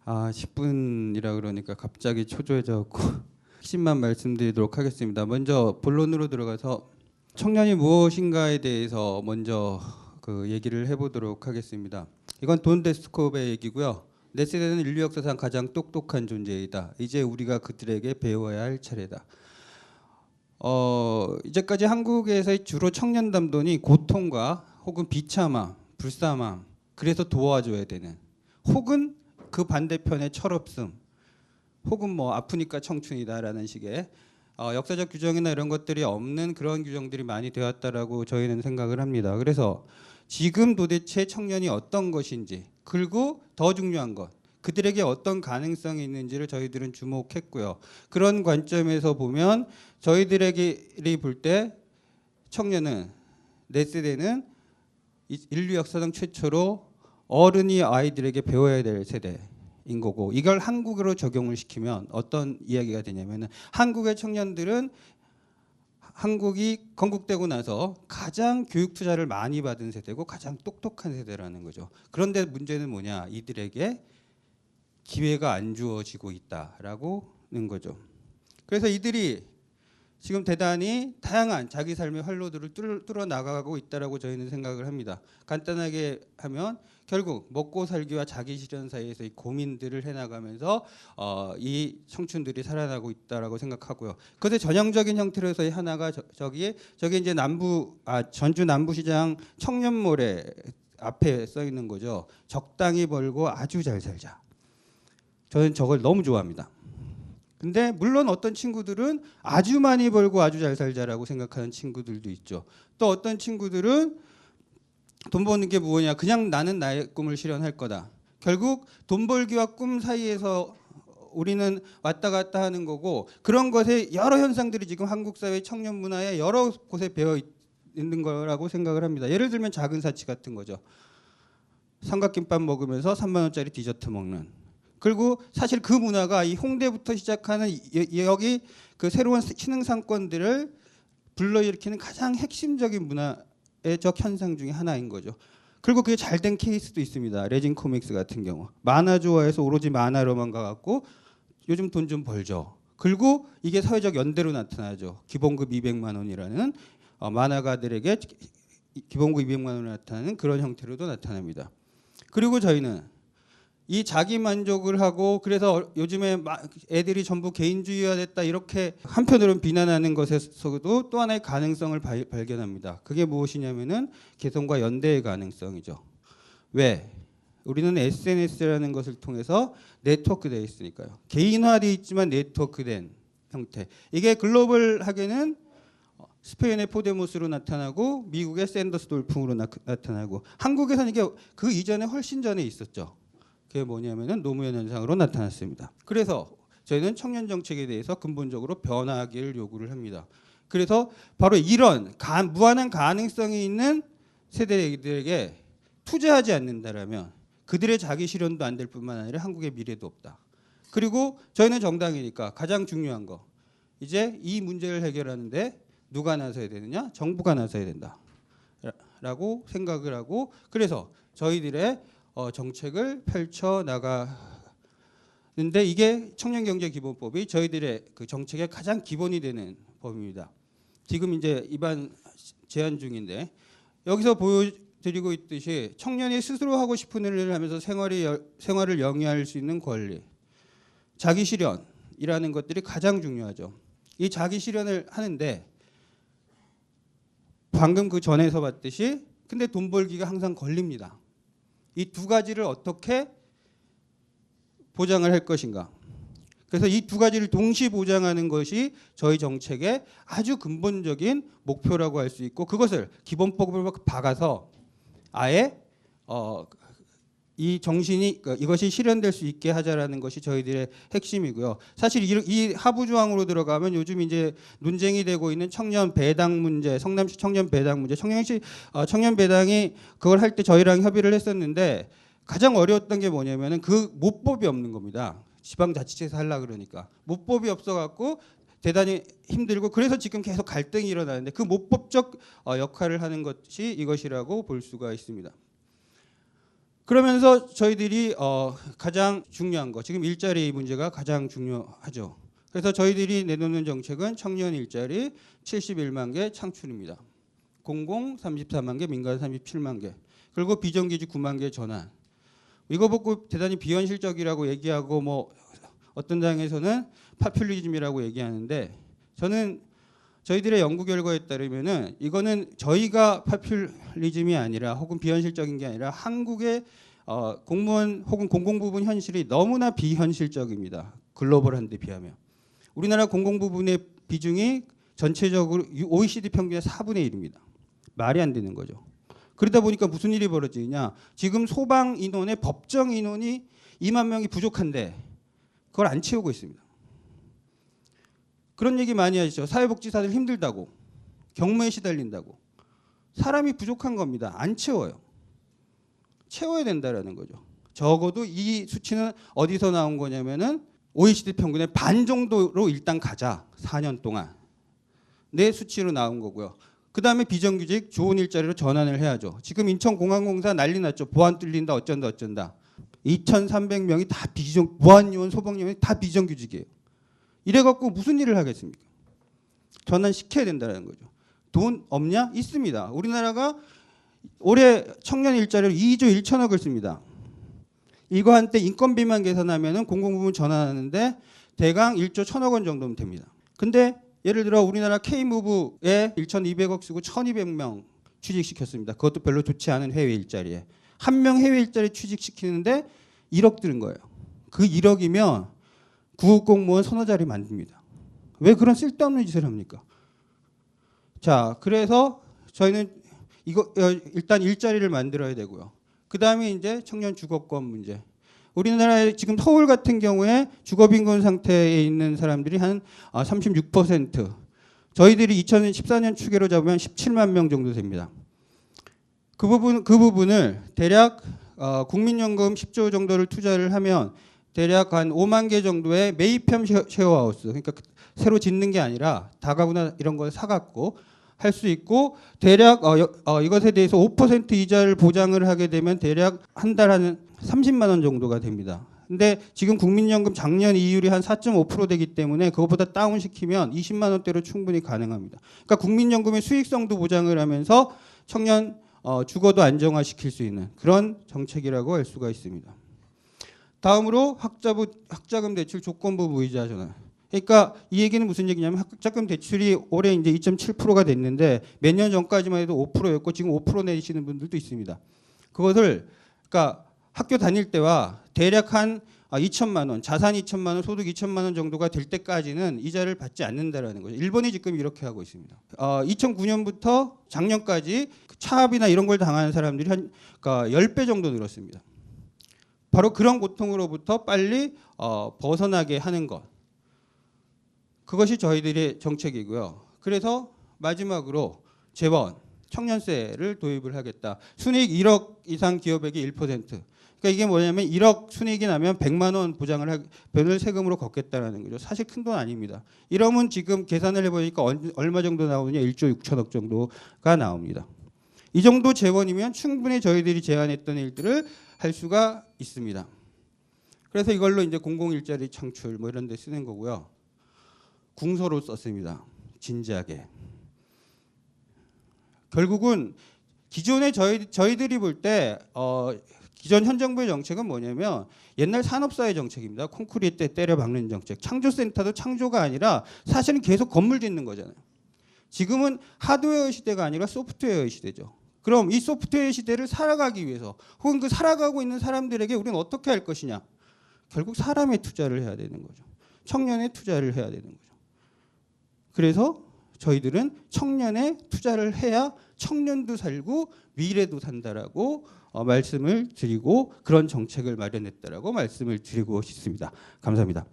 10분이라 그러니까 갑자기 초조해져갖고 핵심만 말씀드리도록 하겠습니다. 먼저 본론으로 들어가서 청년이 무엇인가에 대해서 먼저 그 얘기를 해보도록 하겠습니다. 이건 돈 데스콥의 얘기고요. 내 세대는 인류 역사상 가장 똑똑한 존재이다. 이제 우리가 그들에게 배워야 할 차례다. 이제까지 한국에서의 주로 청년 담론이 고통과 혹은 비참함, 불쌍함, 그래서 도와줘야 되는, 혹은 그 반대편의 철없음, 혹은 뭐 아프니까 청춘이다라는 식의 역사적 규정이나 이런 것들이 없는 그런 규정들이 많이 되었다라고 저희는 생각을 합니다. 그래서 지금 도대체 청년이 어떤 것인지, 그리고 더 중요한 것, 그들에게 어떤 가능성이 있는지를 저희들은 주목했고요. 그런 관점에서 보면 저희들에게 볼 때 청년은, 내 세대는 인류 역사상 최초로 어른이 아이들에게 배워야 될 세대인 거고, 이걸 한국으로 적용을 시키면 어떤 이야기가 되냐면은, 한국의 청년들은 한국이 건국되고 나서 가장 교육 투자를 많이 받은 세대고 가장 똑똑한 세대라는 거죠. 그런데 문제는 뭐냐? 이들에게 기회가 안 주어지고 있다라고는 거죠. 그래서 이들이 지금 대단히 다양한 자기 삶의 활로들을 뚫어 나가고 있다라고 저희는 생각을 합니다. 간단하게 하면 결국 먹고 살기와 자기 실현 사이에서 이 고민들을 해나가면서 이 청춘들이 살아나고 있다라고 생각하고요. 그것의 전형적인 형태로서의 하나가 저기 이제 전주 남부시장 청년몰에 앞에 써 있는 거죠. 적당히 벌고 아주 잘 살자. 저는 저걸 너무 좋아합니다. 근데 물론 어떤 친구들은 아주 많이 벌고 아주 잘 살자라고 생각하는 친구들도 있죠. 또 어떤 친구들은 돈 버는 게 뭐냐, 그냥 나는 나의 꿈을 실현할 거다. 결국 돈 벌기와 꿈 사이에서 우리는 왔다 갔다 하는 거고, 그런 것의 여러 현상들이 지금 한국 사회 청년 문화에 여러 곳에 배어 있는 거라고 생각을 합니다. 예를 들면 작은 사치 같은 거죠. 삼각김밥 먹으면서 3만 원짜리 디저트 먹는. 그리고 사실 그 문화가 이 홍대부터 시작하는 여기 그 새로운 신흥 상권들을 불러일으키는 가장 핵심적인 문화적 현상 중에 하나인 거죠. 그리고 그게 잘 된 케이스도 있습니다. 레진 코믹스 같은 경우. 만화 좋아해서 오로지 만화로만 가갖고 요즘 돈 좀 벌죠. 그리고 이게 사회적 연대로 나타나죠. 기본급 200만 원이라는 만화가들에게 기본급 200만 원이 나타나는 그런 형태로도 나타납니다. 그리고 저희는 이 자기 만족을 하고, 그래서 요즘에 애들이 전부 개인주의화됐다 이렇게 한편으로는 비난하는 것에서도 또 하나의 가능성을 발견합니다. 그게 무엇이냐면은 개성과 연대의 가능성이죠. 왜? 우리는 SNS라는 것을 통해서 네트워크되어 있으니까요. 개인화되어 있지만 네트워크된 형태. 이게 글로벌하게는 스페인의 포데모스로 나타나고 미국의 샌더스 돌풍으로 나타나고, 한국에서는 이게 그 이전에 훨씬 전에 있었죠. 그게 뭐냐면은 노무현 현상으로 나타났습니다. 그래서 저희는 청년 정책에 대해서 근본적으로 변화하기를 요구를 합니다. 그래서 바로 이런 무한한 가능성이 있는 세대들에게 투자하지 않는다라면 그들의 자기 실현도 안 될 뿐만 아니라 한국의 미래도 없다. 그리고 저희는 정당이니까 가장 중요한 거, 이제 이 문제를 해결하는데 누가 나서야 되느냐? 정부가 나서야 된다라고 생각을 하고, 그래서 저희들의 정책을 펼쳐 나가는데, 이게 청년경제기본법이 저희들의 그 정책의 가장 기본이 되는 법입니다. 지금 이제 입안 제안 중인데, 여기서 보여드리고 있듯이 청년이 스스로 하고 싶은 일을 하면서 생활을 영위할 수 있는 권리, 자기 실현이라는 것들이 가장 중요하죠. 이 자기 실현을 하는데 방금 그 전에서 봤듯이 근데 돈 벌기가 항상 걸립니다. 이 두 가지를 어떻게 보장을 할 것인가. 그래서 이 두 가지를 동시 보장하는 것이 저희 정책의 아주 근본적인 목표라고 할 수 있고, 그것을 기본법을 박아서 아예 이 정신이, 이것이 실현될 수 있게 하자라는 것이 저희들의 핵심이고요. 사실 이 하부 조항으로 들어가면 요즘 이제 논쟁이 되고 있는 청년 배당 문제, 성남시 청년 배당 문제, 청년시 청년 배당이 그걸 할 때 저희랑 협의를 했었는데, 가장 어려웠던 게 뭐냐면은 그 모법이 없는 겁니다. 지방자치제에서 하려고 그러니까 모법이 없어갖고 대단히 힘들고, 그래서 지금 계속 갈등이 일어나는데 그 모법적 역할을 하는 것이 이것이라고 볼 수가 있습니다. 그러면서 저희들이 가장 중요한 거, 지금 일자리 문제가 가장 중요하죠. 그래서 저희들이 내놓는 정책은 청년 일자리 71만 개 창출입니다. 공공 34만 개, 민간 37만 개, 그리고 비정규직 9만 개 전환. 이거 보고 대단히 비현실적이라고 얘기하고 뭐 어떤 당에서는 파퓰리즘이라고 얘기하는데, 저는 저희들의 연구 결과에 따르면은 이거는 저희가 파퓰리즘이 아니라 혹은 비현실적인 게 아니라 한국의 공무원 혹은 공공부문 현실이 너무나 비현실적입니다. 글로벌한 데 비하면. 우리나라 공공부문의 비중이 전체적으로 OECD 평균의 4분의 1입니다. 말이 안 되는 거죠. 그러다 보니까 무슨 일이 벌어지냐. 지금 소방 인원의 법정 인원이 2만 명이 부족한데 그걸 안 채우고 있습니다. 그런 얘기 많이 하시죠. 사회복지사들 힘들다고, 경무에 시달린다고. 사람이 부족한 겁니다. 안 채워요. 채워야 된다라는 거죠. 적어도 이 수치는 어디서 나온 거냐면은 OECD 평균의 반 정도로 일단 가자. 4년 동안. 내 수치로 나온 거고요. 그 다음에 비정규직 좋은 일자리로 전환을 해야죠. 지금 인천공항공사 난리 났죠. 보안 뚫린다 어쩐다. 2,300명이 다 보안요원, 소방요원이 다 비정규직이에요. 이래갖고 무슨 일을 하겠습니까? 전환시켜야 된다는 거죠. 돈 없냐? 있습니다. 우리나라가 올해 청년 일자리로 2조 1천억을 씁니다. 이거 한때 인건비만 계산하면 공공부문 전환하는데 대강 1조 1천억 원 정도면 됩니다. 근데 예를 들어 우리나라 K무브에 1,200억 쓰고 1,200명 취직시켰습니다. 그것도 별로 좋지 않은 해외 일자리에. 한 명 해외 일자리 취직시키는데 1억 드는 거예요. 그 1억이면 구급 공무원 서너 자리 만듭니다. 왜 그런 쓸데없는 짓을 합니까? 자, 그래서 저희는 이거 일단 일자리를 만들어야 되고요. 그 다음에 이제 청년 주거권 문제. 우리나라에 지금 서울 같은 경우에 주거빈곤 상태에 있는 사람들이 한 36%. 저희들이 2014년 추계로 잡으면 17만 명 정도 됩니다. 그 부분을 대략 국민연금 10조 정도를 투자를 하면 대략 한 5만 개 정도의 매입형 쉐어하우스, 그러니까 새로 짓는 게 아니라 다가구나 이런 걸 사갖고 할 수 있고, 대략 이것에 대해서 5% 이자를 보장을 하게 되면 대략 한 달 한 30만 원 정도가 됩니다. 근데 지금 국민연금 작년 이율이 한 4.5% 되기 때문에 그것보다 다운시키면 20만 원대로 충분히 가능합니다. 그러니까 국민연금의 수익성도 보장을 하면서 청년 주거도 안정화시킬 수 있는 그런 정책이라고 할 수가 있습니다. 다음으로 학자금 대출 조건부 무이자 전환. 그러니까 이 얘기는 무슨 얘기냐면 학자금 대출이 올해 이제 2.7%가 됐는데 몇 년 전까지만 해도 5%였고 지금 5% 내시는 분들도 있습니다. 그것을 그러니까 학교 다닐 때와 대략 한 2천만 원, 자산 2천만 원, 소득 2천만 원 정도가 될 때까지는 이자를 받지 않는다라는 거죠. 일본이 지금 이렇게 하고 있습니다. 2009년부터 작년까지 차압이나 이런 걸 당하는 사람들이 한 그러니까 10배 정도 늘었습니다. 바로 그런 고통으로부터 빨리 벗어나게 하는 것. 그것이 저희들의 정책이고요. 그래서 마지막으로 재원, 청년세를 도입을 하겠다. 순이익 1억 이상 기업에게 1%. 그러니까 이게 뭐냐면 1억 순이익이 나면 100만 원 보장을 세금으로 걷겠다라는 거죠. 사실 큰 돈 아닙니다. 이러면 지금 계산을 해보니까 얼마 정도 나오느냐, 1조 6천억 정도가 나옵니다. 이 정도 재원이면 충분히 저희들이 제안했던 일들을 할 수가 있습니다. 그래서 이걸로 이제 공공일자리 창출 뭐 이런 데 쓰는 거고요. 궁서로 썼습니다. 진지하게. 결국은 기존에 저희들이 볼 때 기존 현 정부의 정책은 뭐냐면 옛날 산업사회 정책입니다. 콘크리트 때려 박는 정책. 창조센터도 창조가 아니라 사실은 계속 건물 짓는 거잖아요. 지금은 하드웨어 시대가 아니라 소프트웨어 시대죠. 그럼 이 소프트웨어 시대를 살아가기 위해서 혹은 그 살아가고 있는 사람들에게 우리는 어떻게 할 것이냐. 결국 사람에 투자를 해야 되는 거죠. 청년에 투자를 해야 되는 거죠. 그래서 저희들은 청년에 투자를 해야 청년도 살고 미래도 산다라고 말씀을 드리고 그런 정책을 마련했다라고 말씀을 드리고 싶습니다. 감사합니다.